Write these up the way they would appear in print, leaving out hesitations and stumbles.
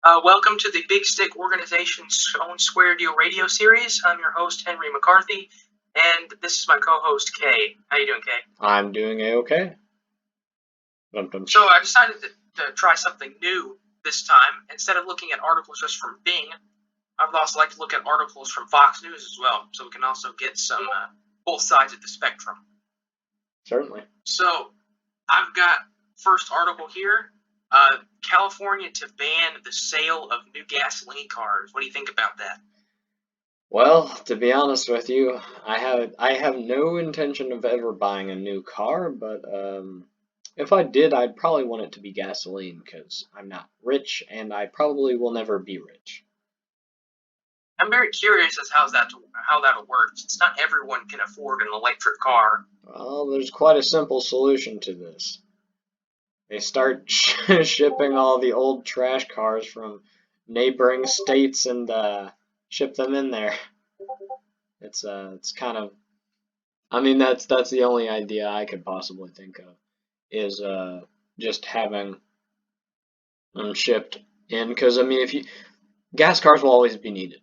Welcome to the Big Stick Organization's own Square Deal radio series. I'm your host, Henry McCarthy, and this is my co-host, Kay. How you doing, Kay? I'm doing A-okay. So I decided to try something new this time. Instead of looking at articles just from Bing, I would also like to look at articles from Fox News as well, so we can also get some both sides of the spectrum. Certainly. So I've got first article here. California to ban the sale of new gasoline cars. What do you think about that? Well, to be honest with you, I have no intention of ever buying a new car, but if I did, I'd probably want it to be gasoline because I'm not rich and I probably will never be rich. I'm very curious as how that'll work. Since not everyone can afford an electric car. Well, there's quite a simple solution to this. They start shipping all the old trash cars from neighboring states and ship them in there. It's kind of, I mean, that's the only idea I could possibly think of is just having them shipped in, because I mean, gas cars will always be needed.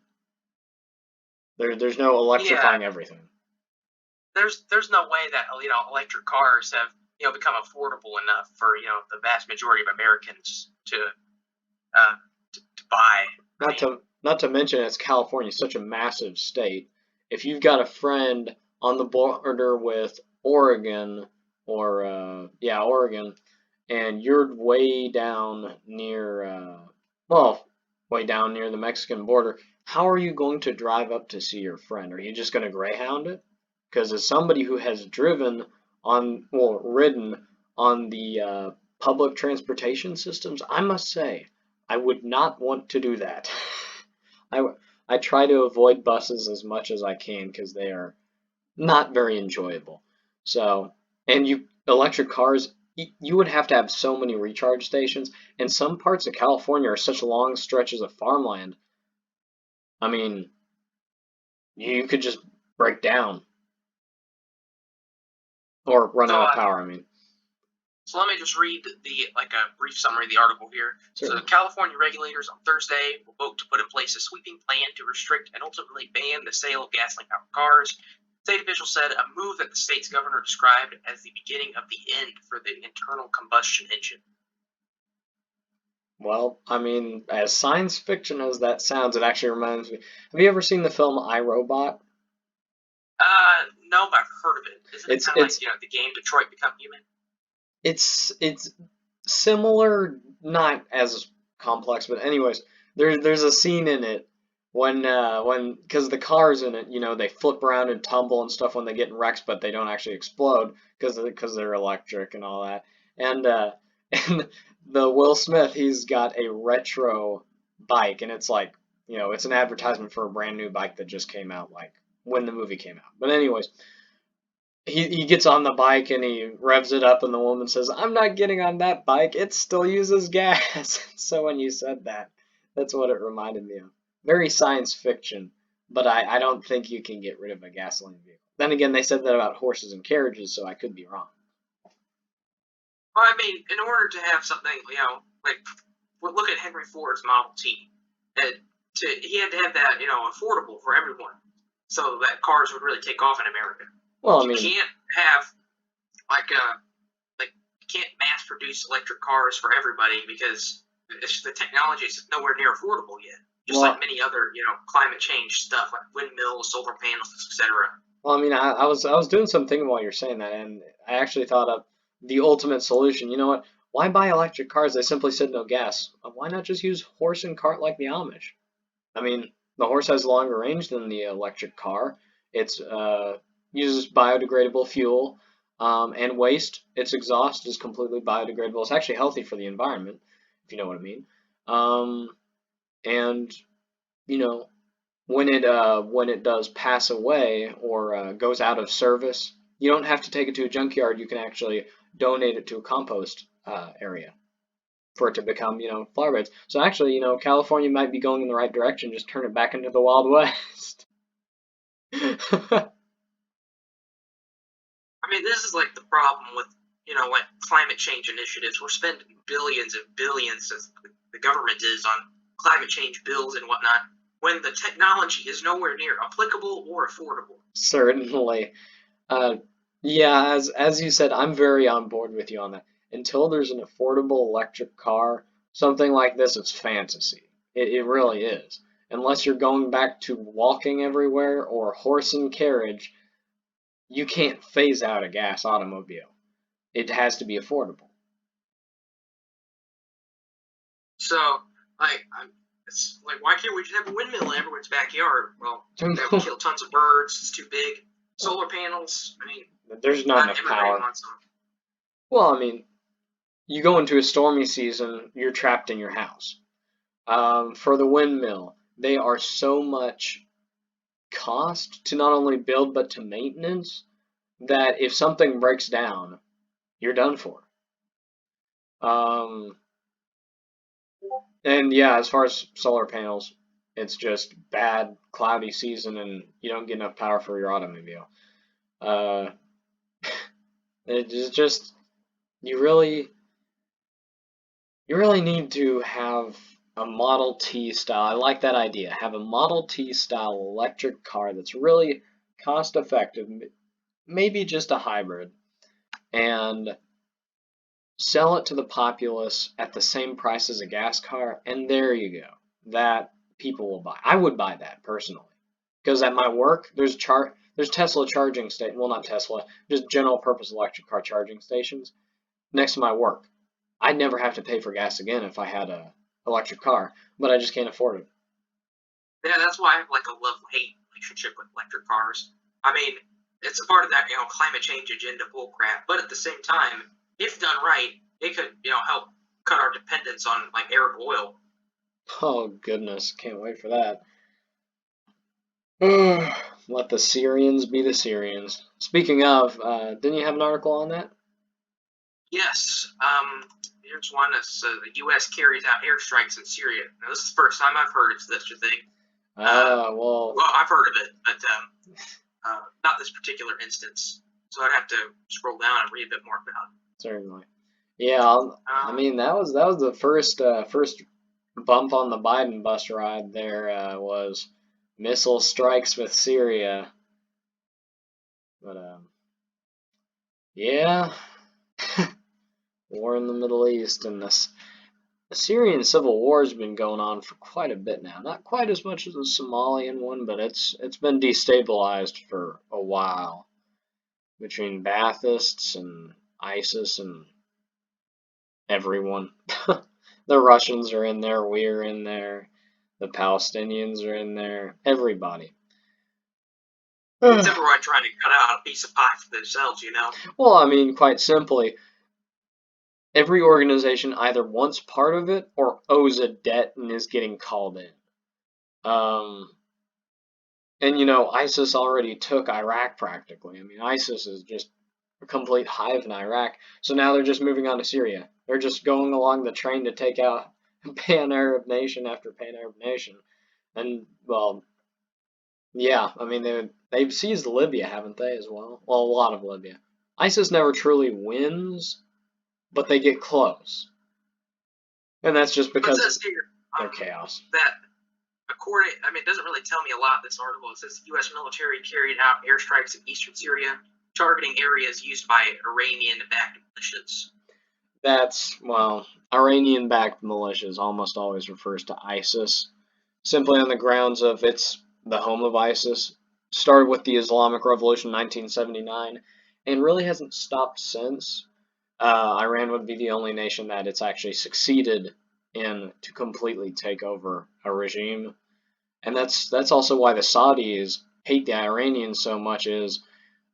There's no electrifying everything. There's no way that electric cars have become affordable enough for the vast majority of Americans to buy. Not to mention, it's California, such a massive state. If you've got a friend on the border with Oregon, or Oregon, and you're way down near the Mexican border, how are you going to drive up to see your friend? Are you just going to Greyhound it? Because as somebody who has ridden on the public transportation systems, I must say, I would not want to do that. I try to avoid buses as much as I can because they are not very enjoyable. So, and electric cars, you would have to have so many recharge stations, and some parts of California are such long stretches of farmland. I mean, you could just break down or run out of power. I mean. So let me just read a brief summary of the article here. Sure. So the California regulators on Thursday will vote to put in place a sweeping plan to restrict and ultimately ban the sale of gasoline-powered cars. State officials said a move that the state's governor described as the beginning of the end for the internal combustion engine. Well, I mean, as science fiction as that sounds, it actually reminds me. Have you ever seen the film I, Robot? No, but I've heard of it. Isn't it kind of like the game Detroit Become Human? It's similar, not as complex, but anyways, there's a scene in it when because the cars in it, they flip around and tumble and stuff when they get in wrecks, but they don't actually explode because they're electric and all that. And and the Will Smith, he's got a retro bike, and it's like, it's an advertisement for a brand new bike that just came out, like when the movie came out. But anyways, he gets on the bike and he revs it up, and the woman says, "I'm not getting on that bike. It still uses gas." So when you said that, that's what it reminded me of. Very science fiction, but I don't think you can get rid of a gasoline vehicle. Then again, they said that about horses and carriages, so I could be wrong. Well, I mean, in order to have something, look at Henry Ford's Model T. He had to have that, affordable for everyone, so that cars would really take off in America. Well, I mean, you can't have you can't mass produce electric cars for everybody because the technology is nowhere near affordable yet. Just like many other, climate change stuff like windmills, solar panels, etc. Well, I mean, I was doing some thinking while you're saying that, and I actually thought of the ultimate solution. You know what? Why buy electric cars? They simply said no gas. Why not just use horse and cart like the Amish? I mean, the horse has longer range than the electric car. It's uses biodegradable fuel, and waste. Its exhaust is completely biodegradable. It's actually healthy for the environment, if you know what I mean. And when it does pass away or goes out of service, you don't have to take it to a junkyard. You can actually donate it to a compost area for it to become, flower beds. So actually, California might be going in the right direction. Just turn it back into the Wild West. I mean, this is like the problem with, climate change initiatives. We're spending billions and billions, as the government is, on climate change bills and whatnot when the technology is nowhere near applicable or affordable. Certainly. Yeah, as you said, I'm very on board with you on that. Until there's an affordable electric car, something like this is fantasy. It really is. Unless you're going back to walking everywhere or horse and carriage, you can't phase out a gas automobile. It has to be affordable. So, it's like, why can't we just have a windmill in everyone's backyard? Well, that would kill tons of birds. It's too big. Solar panels. I mean, There's not enough everybody power. wants them. Well, I mean, you go into a stormy season, you're trapped in your house. For the windmill, they are so much cost to not only build but to maintenance that if something breaks down, you're done for. Um, and yeah, as far as solar panels, it's just bad, cloudy season, and you don't get enough power for your automobile. Uh, it's just you really need to have a Model T style. I like that idea. Have a Model T style electric car that's really cost effective, maybe just a hybrid, and sell it to the populace at the same price as a gas car, and there you go. That people will buy. I would buy that personally. Because at my work, there's Tesla charging station, well not Tesla, just general purpose electric car charging stations next to my work. I'd never have to pay for gas again if I had a electric car, but I just can't afford it. Yeah, that's why I have like a love-hate relationship with electric cars. I mean, it's a part of that, climate change agenda bullcrap. But at the same time, if done right, it could, help cut our dependence on like Arab oil. Oh goodness, can't wait for that. Let the Syrians be the Syrians. Speaking of, didn't you have an article on that? Yes. Here's one that says the U.S. carries out airstrikes in Syria. Now, this is the first time I've heard of such a thing. Well, I've heard of it, but not this particular instance. So I'd have to scroll down and read a bit more about it. certainly. Yeah, I mean that was the first bump on the Biden bus ride. There was missile strikes with Syria, but yeah, war in the Middle East, and the Syrian civil war has been going on for quite a bit now. Not quite as much as the Somalian one, but it's been destabilized for a while between Baathists and ISIS and everyone. The Russians are in there, we're in there, the Palestinians are in there, everybody. It's everyone trying to cut out a piece of pie for themselves, Well, I mean, quite simply, every organization either wants part of it or owes a debt and is getting called in. And ISIS already took Iraq practically. I mean, ISIS is just a complete hive in Iraq. So now they're just moving on to Syria. They're just going along the train to take out pan-Arab nation after pan-Arab nation. And, well, yeah, I mean, they've seized Libya, haven't they, as well? Well, a lot of Libya. ISIS never truly wins, but they get close. And that's just because it says here, they're chaos. That it doesn't really tell me a lot, this article. It says the U.S. military carried out airstrikes in eastern Syria, targeting areas used by Iranian-backed militias. Iranian-backed militias almost always refers to ISIS, simply on the grounds of it's the home of ISIS. Started with the Islamic Revolution in 1979, and really hasn't stopped since. Iran would be the only nation that it's actually succeeded in to completely take over a regime. And that's also why the Saudis hate the Iranians so much is,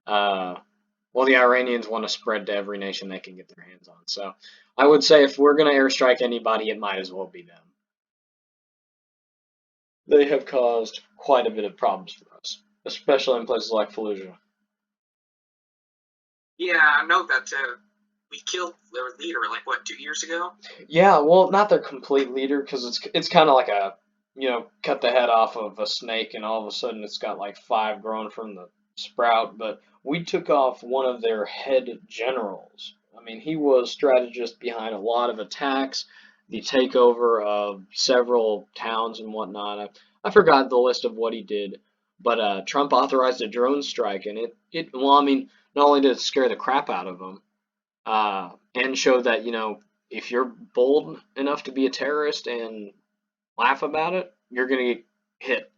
the Iranians want to spread to every nation they can get their hands on. So I would say if we're going to airstrike anybody, it might as well be them. They have caused quite a bit of problems for us, especially in places like Fallujah. Yeah, I know that we killed their leader, 2 years ago? Yeah, well, not their complete leader, because it's kind of like a, cut the head off of a snake and all of a sudden it's got like 5 growing from the sprout, but we took off one of their head generals. I mean, he was strategist behind a lot of attacks, the takeover of several towns and whatnot. I forgot the list of what he did, but Trump authorized a drone strike, and well, I mean, not only did it scare the crap out of him, and show that, if you're bold enough to be a terrorist and laugh about it, you're gonna get hit.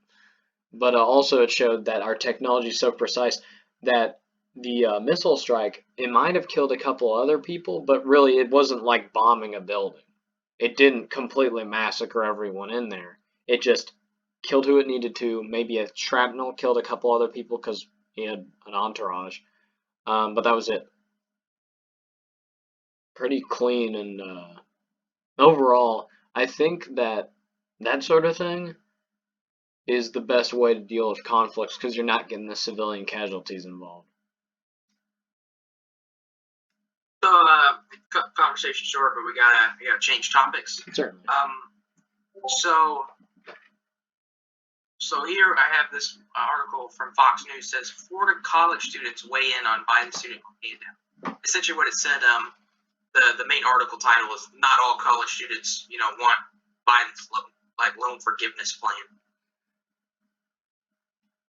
But also it showed that our technology is so precise that the missile strike, it might have killed a couple other people, but really it wasn't like bombing a building. It didn't completely massacre everyone in there. It just killed who it needed to. Maybe a shrapnel killed a couple other people because he had an entourage. But that was it. Pretty clean, and overall, I think that that sort of thing is the best way to deal with conflicts because you're not getting the civilian casualties involved. So, cut the conversation short, but we gotta change topics. Certainly. So here I have this article from Fox News says Florida college students weigh in on Biden's student loan handout. Essentially, what it said, the main article title is "Not all college students, want Biden's loan forgiveness plan."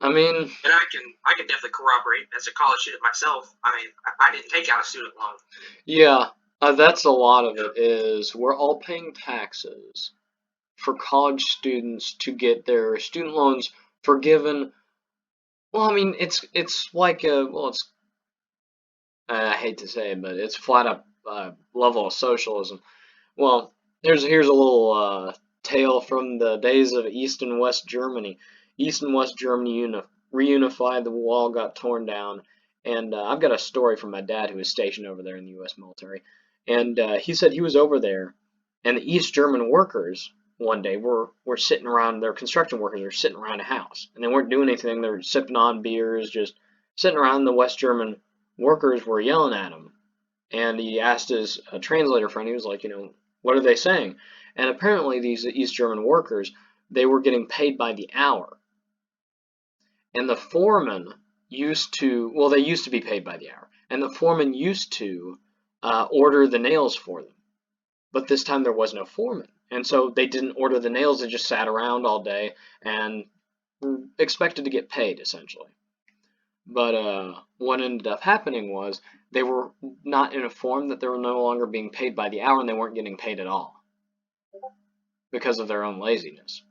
I mean, and I can definitely corroborate as a college student myself. I mean, I didn't take out a student loan. Yeah, that's a lot of it. Is we're all paying taxes for college students to get their student loans forgiven. Well, I mean, it's like it's I hate to say it, but it's flat up level of socialism. Well, here's a little tale from the days of East and West Germany. East and West Germany reunified, the wall got torn down, and I've got a story from my dad who was stationed over there in the U.S. military, and he said he was over there, and the East German workers one day were sitting around, their construction workers were sitting around a house, and they weren't doing anything, they were sipping on beers, just sitting around, and the West German workers were yelling at him. And he asked his translator friend, he was like, what are they saying? And apparently these East German workers, they were getting paid by the hour. And the foreman used to, well, they used to be paid by the hour. And the foreman used to order the nails for them. But this time there was no foreman. And so they didn't order the nails, they just sat around all day and expected to get paid, essentially. But what ended up happening was they were not informed that they were no longer being paid by the hour, and they weren't getting paid at all because of their own laziness.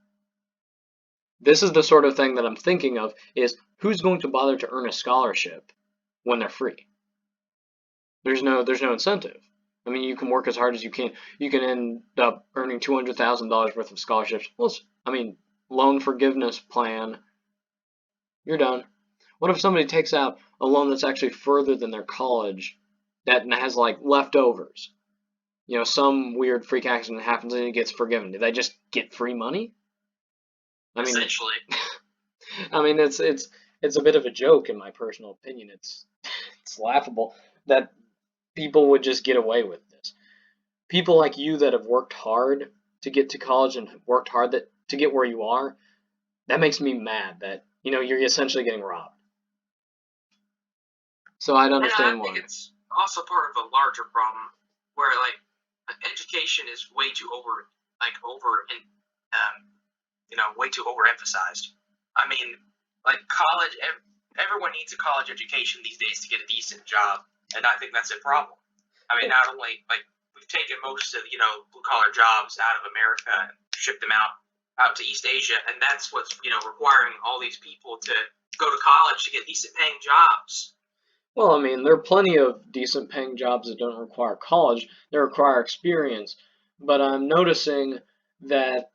This is the sort of thing that I'm thinking of, is who's going to bother to earn a scholarship when they're free? There's no incentive. I mean, you can work as hard as you can. You can end up earning $200,000 worth of scholarships. Well, loan forgiveness plan. You're done. What if somebody takes out a loan that's actually further than their college that has like leftovers? Some weird freak accident happens and it gets forgiven. Do they just get free money? I mean, essentially. I mean, it's a bit of a joke in my personal opinion. It's laughable that people would just get away with this. People like you that have worked hard to get to college and worked hard to get where you are, that makes me mad that, you're essentially getting robbed. So I'd understand why. I think it's also part of a larger problem where education is way too way too overemphasized. I mean, college, everyone needs a college education these days to get a decent job, and I think that's a problem. I mean, not only we've taken most of blue collar jobs out of America and shipped them out to East Asia, and that's what's requiring all these people to go to college to get decent paying jobs. Well, I mean, there are plenty of decent paying jobs that don't require college, they require experience. But I'm noticing that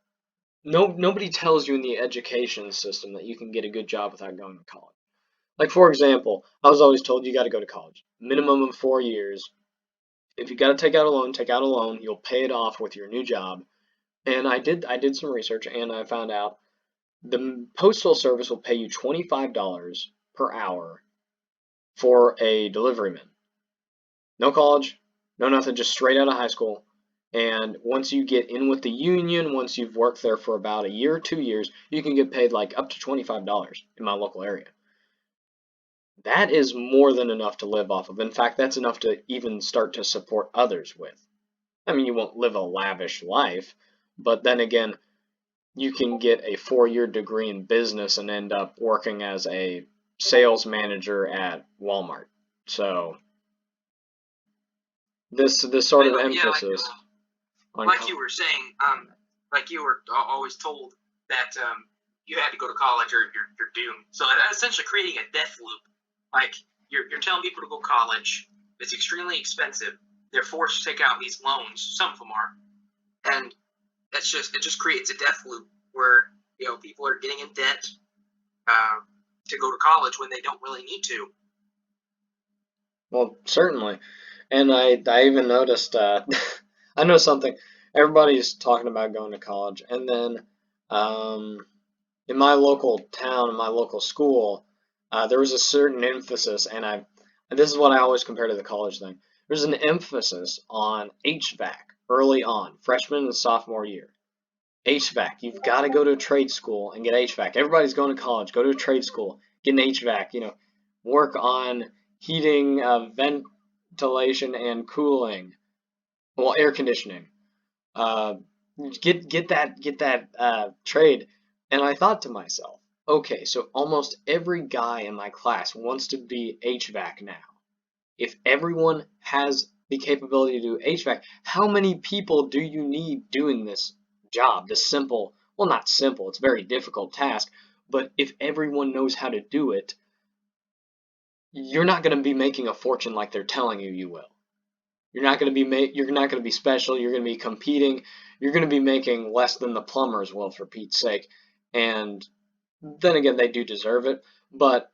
nobody tells you in the education system that you can get a good job without going to college. Like, for example, I was always told you got to go to college. Minimum of 4 years. If you got to take out a loan, take out a loan. You'll pay it off with your new job. And I did some research, and I found out the Postal Service will pay you $25 per hour for a deliveryman. No college, no nothing, just straight out of high school. And once you get in with the union, once you've worked there for about a year, 2 years, you can get paid like up to $25 in my local area. That is more than enough to live off of. In fact, that's enough to even start to support others with. I mean, you won't live a lavish life, but then again, you can get a 4-year degree in business and end up working as a sales manager at Walmart. So this sort of Yeah, emphasis on like you were saying, like you were always told that you had to go to college or you're doomed. So that's essentially creating a death loop. Like you're telling people to go to college. It's extremely expensive. They're forced to take out these loans. Some of them are, and it just creates a death loop where people are getting in debt uh, to go to college when they don't really need to. Well, certainly. And I even noticed, I know something, everybody's talking about going to college. And then um, in my local town, in my local school, there was a certain emphasis, and this is what I always compare to the college thing. There's an emphasis on HVAC early on, freshman and sophomore year. HVAC, you've got to go to a trade school and get HVAC. Everybody's going to college, go to a trade school, get an HVAC, work on heating, ventilation and cooling, well, air conditioning. Uh, get that trade. And I thought to myself, okay, so almost every guy in my class wants to be HVAC now. If everyone has the capability to do HVAC, how many people do you need doing this job? This simple, well, not simple, it's a very difficult task, but if everyone knows how to do it, you're not going to be making a fortune like they're telling you will. You're not going to be you're not going to be special, you're going to be competing, you're going to be making less than the plumbers will, for Pete's sake. And then again, they do deserve it, but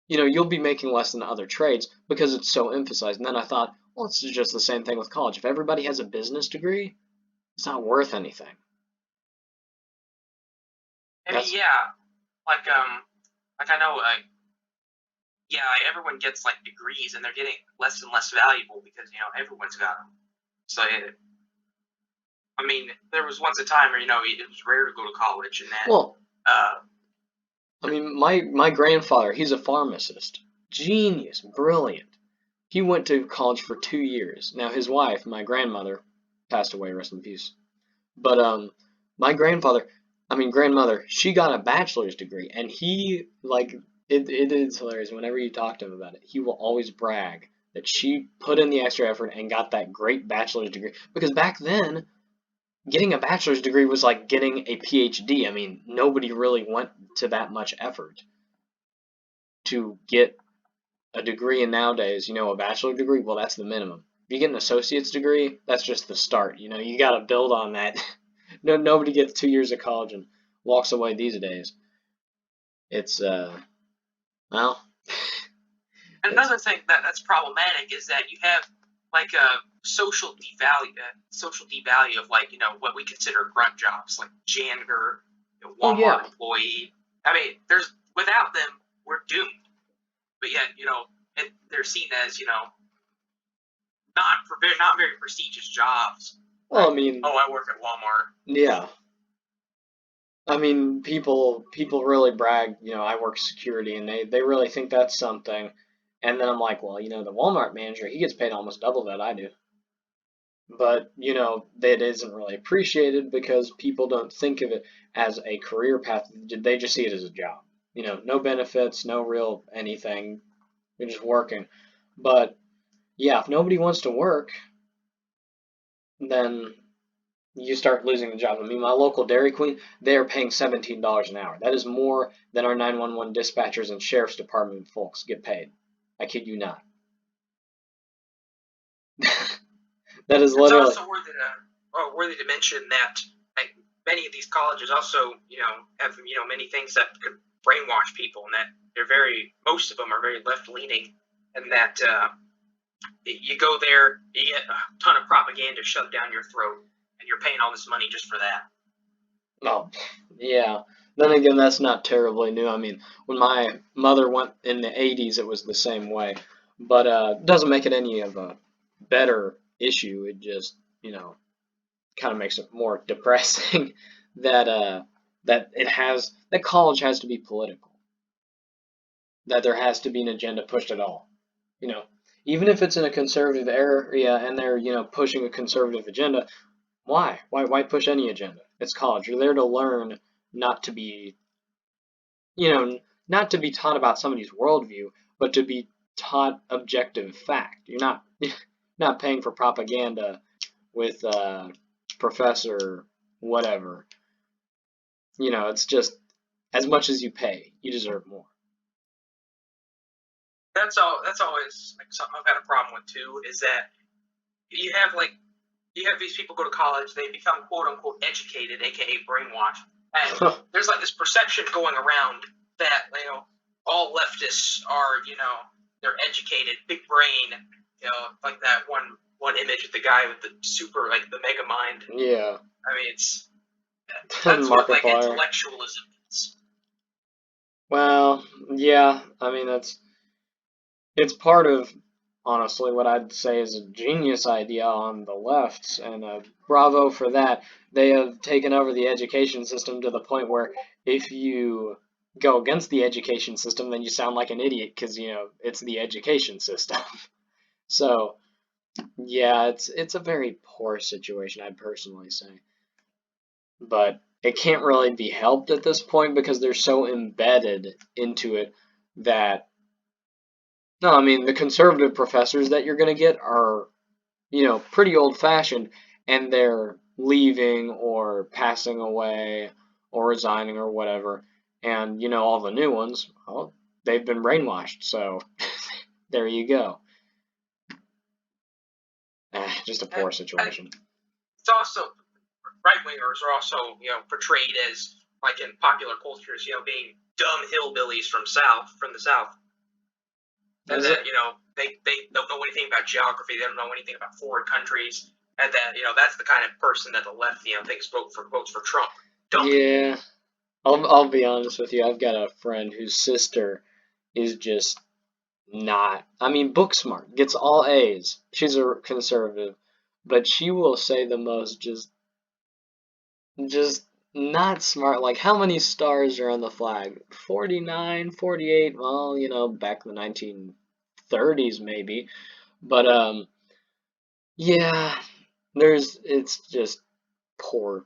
you'll be making less than other trades because it's so emphasized. And then I thought, well, it's just the same thing with college. If everybody has a business degree, it's not worth anything. I mean, yeah, like I know, yeah, everyone gets like degrees and they're getting less and less valuable because everyone's got them. So I mean, there was once a time where it was rare to go to college, and that. Well, Uh, I mean, my grandfather, he's a pharmacist, genius, brilliant. He went to college for 2 years. Now his wife, my grandmother, passed away, rest in peace. But my grandmother, she got a bachelor's degree, and he it is hilarious. Whenever you talk to him about it, he will always brag that she put in the extra effort and got that great bachelor's degree. Because back then, getting a bachelor's degree was like getting a PhD. I mean, nobody really went to that much effort to get a degree. And nowadays, a bachelor's degree, well, that's the minimum. If you get an associate's degree, that's just the start. You got to build on that. No, nobody gets 2 years of college and walks away these days. It's well, Another thing that's problematic is that you have like a social devalue of like what we consider grunt jobs like janitor, oh Walmart yeah, employee. I mean, there's without them we're doomed. But yet they're seen as not very prestigious jobs. well, Like, I mean, oh, I work at Walmart. yeah. I mean, people really brag, I work security, and they really think that's something. And then I'm like, well, the Walmart manager, he gets paid almost double that I do. But, that isn't really appreciated because people don't think of it as a career path. They just see it as a job. No benefits, no real anything. You're just working. But, yeah, if nobody wants to work, then you start losing the job. I mean, my local Dairy Queen, they are paying $17 an hour. That is more than our 911 dispatchers and sheriff's department folks get paid. I kid you not. That is It's literally. also worthy to mention that like, many of these colleges also have many things that could brainwash people, and that most of them are very left leaning, and that you go there, you get a ton of propaganda shoved down your throat, and you're paying all this money just for that. Oh, yeah. Then again, that's not terribly new. I mean, when my mother went in the 80s, it was the same way. But it doesn't make it any of a better issue. It just, kind of makes it more depressing that college has to be political. That there has to be an agenda pushed at all. You know, even if it's in a conservative area and they're, pushing a conservative agenda, why? Why push any agenda? It's college. You're there to learn, not to be, you know, not to be taught about somebody's worldview, but to be taught objective fact. You're not not paying for propaganda with professor whatever. It's just as much as you pay, you deserve more. That's all. That's always like something I've had a problem with too. Is that you have like you have these people go to college, they become quote unquote educated, aka brainwashed, and there's like this perception going around that all leftists are they're educated, big brain, like that one image of the guy with the super like the mega mind. Yeah. I mean, that's what like Markiplier. intellectualism is. Well, yeah. I mean, it's part of, honestly, what I'd say is a genius idea on the left, and bravo for that. They have taken over the education system to the point where if you go against the education system, then you sound like an idiot because, it's the education system. So, yeah, it's a very poor situation, I'd personally say. But it can't really be helped at this point because they're so embedded into it that no, I mean, the conservative professors that you're going to get are, pretty old-fashioned, and they're leaving or passing away or resigning or whatever. And, all the new ones, well, they've been brainwashed, so there you go. Just a poor situation. It's also right wingers are also portrayed as like in popular cultures being dumb hillbillies from the south, and that they don't know anything about geography, they don't know anything about foreign countries, and that that's the kind of person that the left thinks votes for Trump. Yeah, I'll be honest with you. I've got a friend whose sister is just not. I mean, book smart, gets all A's. She's a conservative, but she will say the most just not smart. Like, how many stars are on the flag? 49, 48. Well, back in the 1930s maybe. But yeah, it's just poor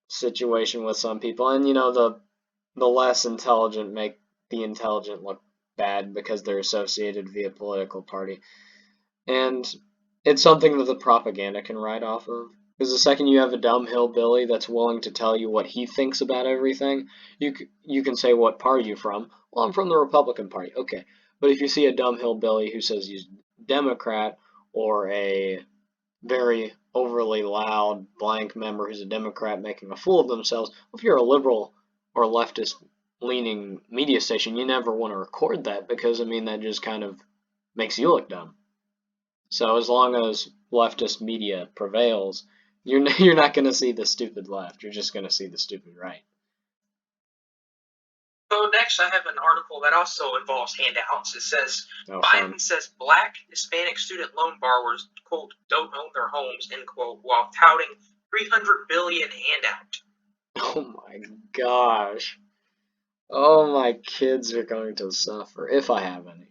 situation with some people, and the less intelligent make the intelligent look bad because they're associated via political party. And it's something that the propaganda can ride off of. Because the second you have a dumb hillbilly that's willing to tell you what he thinks about everything, you can say, what party are you from? Well, I'm from the Republican Party. Okay. But if you see a dumb hillbilly who says he's Democrat, or a very overly loud blank member who's a Democrat making a fool of themselves, well, if you're a liberal or leftist leaning media station, you never want to record that because, I mean, that just kind of makes you look dumb. So as long as leftist media prevails, you're not going to see the stupid left. You're just going to see the stupid right. So next, I have an article that also involves handouts. It says Biden says Black Hispanic student loan borrowers quote don't own their homes end quote while touting $300 billion handout. Oh my gosh. Oh, my kids are going to suffer if I have any.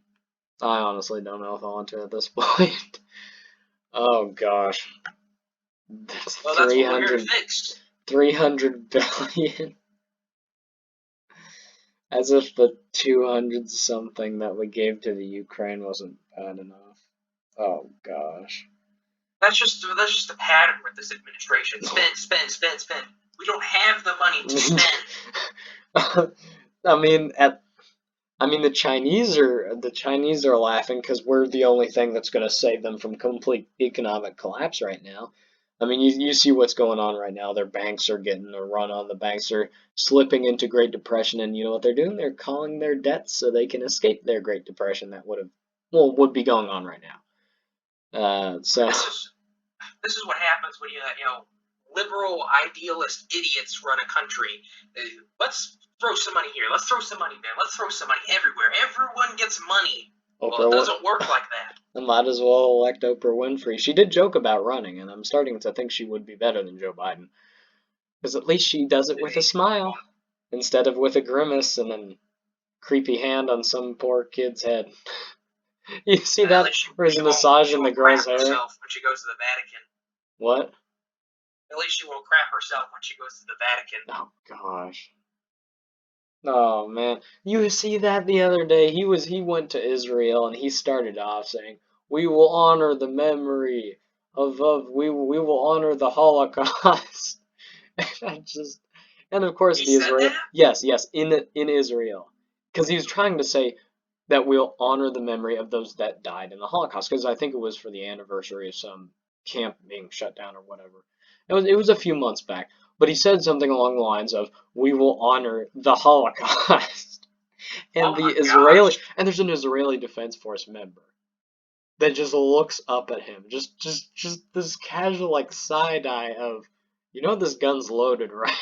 I honestly don't know if I want to at this point. Oh gosh. That's well, that's what we're here to fix. 300 billion. As if the 200 something that we gave to the Ukraine wasn't bad enough. Oh gosh. That's just the pattern with this administration. Spend, spend, spend, spend. We don't have the money to spend. I mean the Chinese are laughing because we're the only thing that's going to save them from complete economic collapse right now. I mean, you see what's going on right now. Their banks are getting a run on. The banks are slipping into Great Depression, and you know what they're doing? They're calling their debts so they can escape their Great Depression that would be going on right now. So this is what happens when you liberal idealist idiots run a country. Let's throw some money here. Let's throw some money there. Let's throw some money everywhere. Everyone gets money. Well, it doesn't work like that. I might as well elect Oprah Winfrey. She did joke about running, and I'm starting to think she would be better than Joe Biden. Because at least she does it with a smile, instead of with a grimace and a creepy hand on some poor kid's head. You see At that? least Where he's she won't massaging the girl's crap hair? herself when she goes to the Vatican. What? At least she won't crap herself when she goes to the Vatican. Oh, gosh. Oh man, you see that the other day? He went to Israel and he started off saying, "We will honor the memory of we will honor the Holocaust." And I just and of course He the said Israel that? yes in Israel, because he was trying to say that we'll honor the memory of those that died in the Holocaust, because I think it was for the anniversary of some camp being shut down or whatever. It was a few months back, but he said something along the lines of "We will honor the Holocaust," and Oh my the Israeli gosh. and there's an Israeli Defense Force member that just looks up at him, just this casual like side eye of, this gun's loaded, right?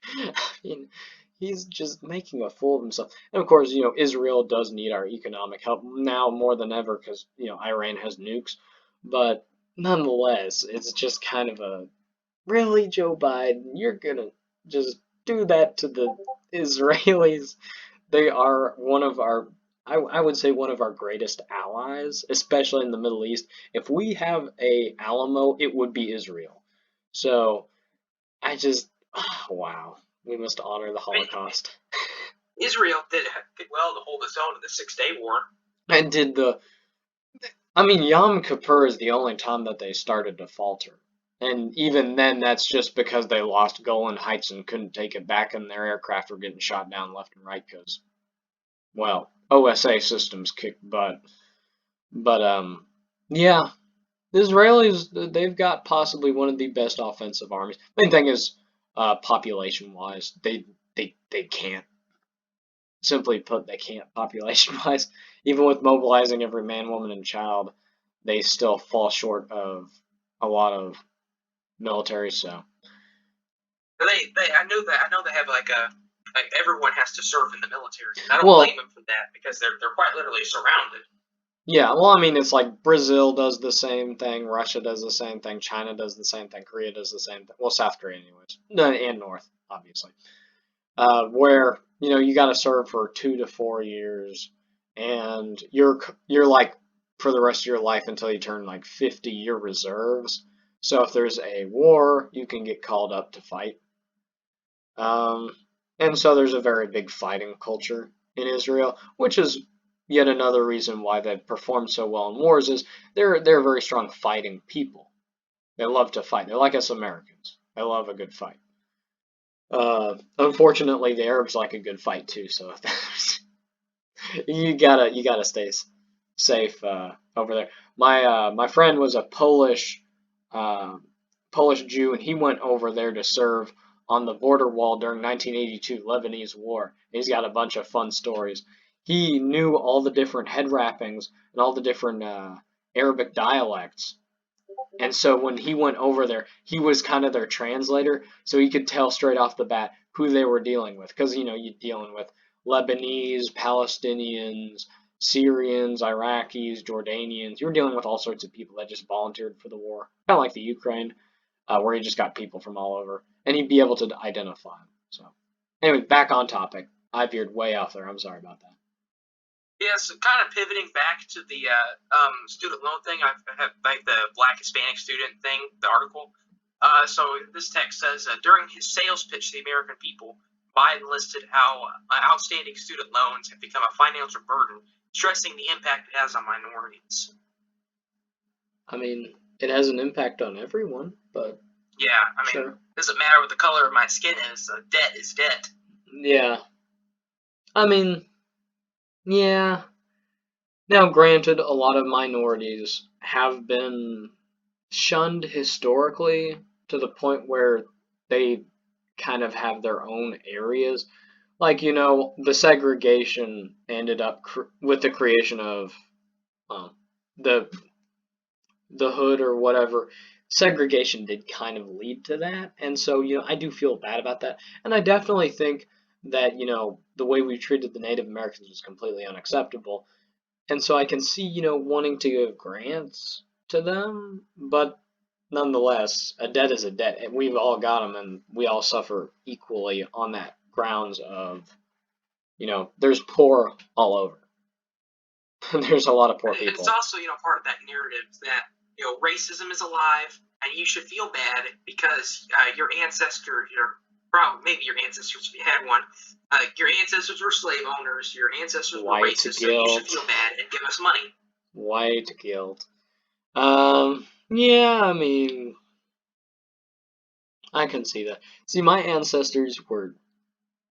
I mean, he's just making a fool of himself. And of course, Israel does need our economic help now more than ever because, Iran has nukes. But nonetheless, it's just kind of a, really, Joe Biden, you're gonna just do that to the Israelis? They are one of our, I would say, one of our greatest allies, especially in the Middle East. If we have a Alamo, it would be Israel. So I just, wow, we must honor the I mean, Holocaust. Israel did well to hold its own in the 6 Day War. And Yom Kippur is the only time that they started to falter. And even then, that's just because they lost Golan Heights and couldn't take it back, and their aircraft were getting shot down left and right because, well, OSA systems kicked butt. But, yeah, the Israelis, they've got possibly one of the best offensive armies. Main thing is, population-wise, they can't. Simply put, they can't population-wise. Even with mobilizing every man, woman, and child, they still fall short of a lot of military. So I know they have like everyone has to serve in the military. And I don't well, blame them for that because they're quite literally surrounded. yeah, well, it's like Brazil does the same thing, Russia does the same thing, China does the same thing, Korea does the same thing. Well, South Korea, anyways, no, and North, obviously. Where you got to serve for 2 to 4 years, and you're like for the rest of your life until you turn like 50 year reserves. So if there's a war, you can get called up to fight. Um, and so there's a very big fighting culture in Israel, which is yet another reason why they perform so well in wars. Is they're very strong fighting people. They love to fight. They're like us Americans. They love a good fight. Unfortunately, the Arabs like a good fight too, so you gotta stay safe over there. My friend was a uh, Polish Jew, and he went over there to serve on the border wall during 1982 Lebanese War. He's got a bunch of fun stories. He knew all the different head wrappings and all the different Arabic dialects, and so when he went over there, he was kind of their translator, so he could tell straight off the bat who they were dealing with. Because, you're dealing with Lebanese, Palestinians, Syrians, Iraqis, Jordanians. You're dealing with all sorts of people that just volunteered for the war. Kind of like the Ukraine, where you just got people from all over. And he'd be able to identify them. So, anyway, back on topic. I veered way off there. I'm sorry about that. Yeah, so kind of pivoting back to the student loan thing, I have like the Black Hispanic student thing, the article. So this text says during his sales pitch to the American people, Biden listed how outstanding student loans have become a financial burden, stressing the impact it has on minorities. It has an impact on everyone, but Yeah, sure. Doesn't matter what the color of my skin is. Debt is debt. Yeah. Yeah. Now, granted, a lot of minorities have been shunned historically to the point where they kind of have their own areas. Like, the segregation ended up with the creation of the hood or whatever. Segregation did kind of lead to that, and so I do feel bad about that, and I definitely think that the way we treated the Native Americans was completely unacceptable. And so I can see, wanting to give grants to them, but nonetheless, a debt is a debt, and we've all got them, and we all suffer equally on that grounds of, there's poor all over. There's a lot of poor It's people. also, part of that narrative that, racism is alive and you should feel bad because your ancestors, maybe your ancestors, if you had one, your ancestors were slave owners, your ancestors were White racist, so you should guilt. feel bad and give us money. White guilt. Yeah, I mean, I can see that. See, my ancestors were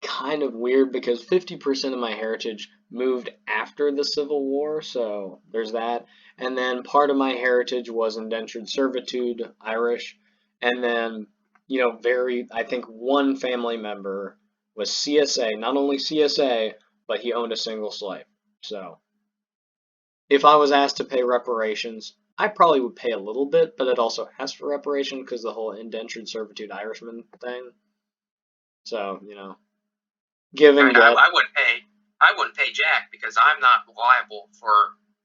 kind of weird because 50% of my heritage moved after the Civil War, so there's that. And then part of my heritage was indentured servitude, Irish. And then, I think one family member was CSA, not only CSA, but he owned a single slave. So if I was asked to pay reparations, I probably would pay a little bit, but I'd also ask for reparation because the whole indentured servitude Irishman thing. So, give I and mean, get. I wouldn't pay Jack because I'm not liable for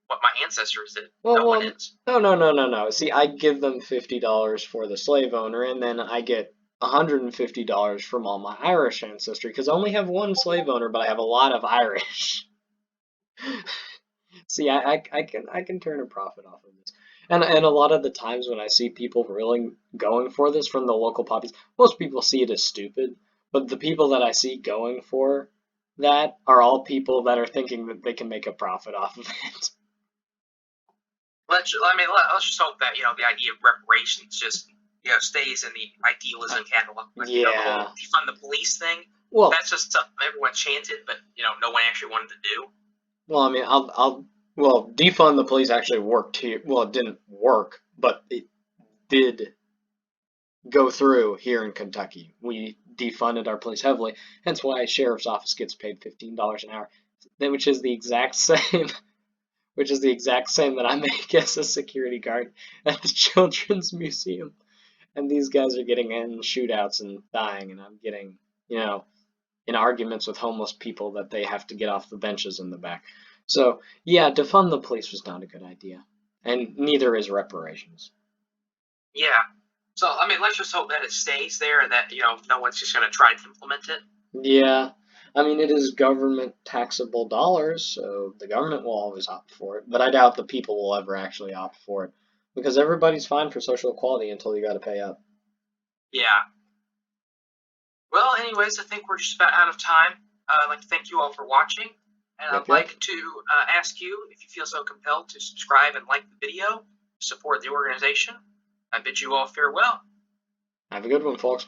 what my ancestors did. No one Well, is. no, no, no, no, no. See, I give them $50 for the slave owner, and then I get $150 from all my Irish ancestry because I only have one slave owner, but I have a lot of Irish. See, I can turn a profit off of this, and a lot of the times when I see people really going for this from the local populace, most people see it as stupid, but the people that I see going for that are all people that are thinking that they can make a profit off of it. Let's just hope that the idea of reparations just stays in the idealism catalog. Like the whole Yeah. defund the police thing. Well, That's just something everyone chanted, but no one actually wanted to do. I mean, well, defund the police actually worked here. Well, it didn't work, but it did go through here in Kentucky. We defunded our police heavily, hence why a sheriff's office gets paid $15 an hour, which is the exact same, which is the exact same that I make as a security guard at the Children's Museum. And these guys are getting in shootouts and dying, and I'm getting, in arguments with homeless people that they have to get off the benches in the back. So, yeah, defund the police was not a good idea. And neither is reparations. Yeah. So let's just hope that it stays there and that no one's just going to try to implement it. Yeah, I mean, it is government taxable dollars, so the government will always opt for it. But I doubt the people will ever actually opt for it because everybody's fine for social equality until you got to pay up. Yeah. Well, anyways, I think we're just about out of time. I'd like to thank you all for watching, and Yep, I'd yep. like to ask you if you feel so compelled to subscribe and like the video, support the organization. I bid you all farewell. Have a good one, folks.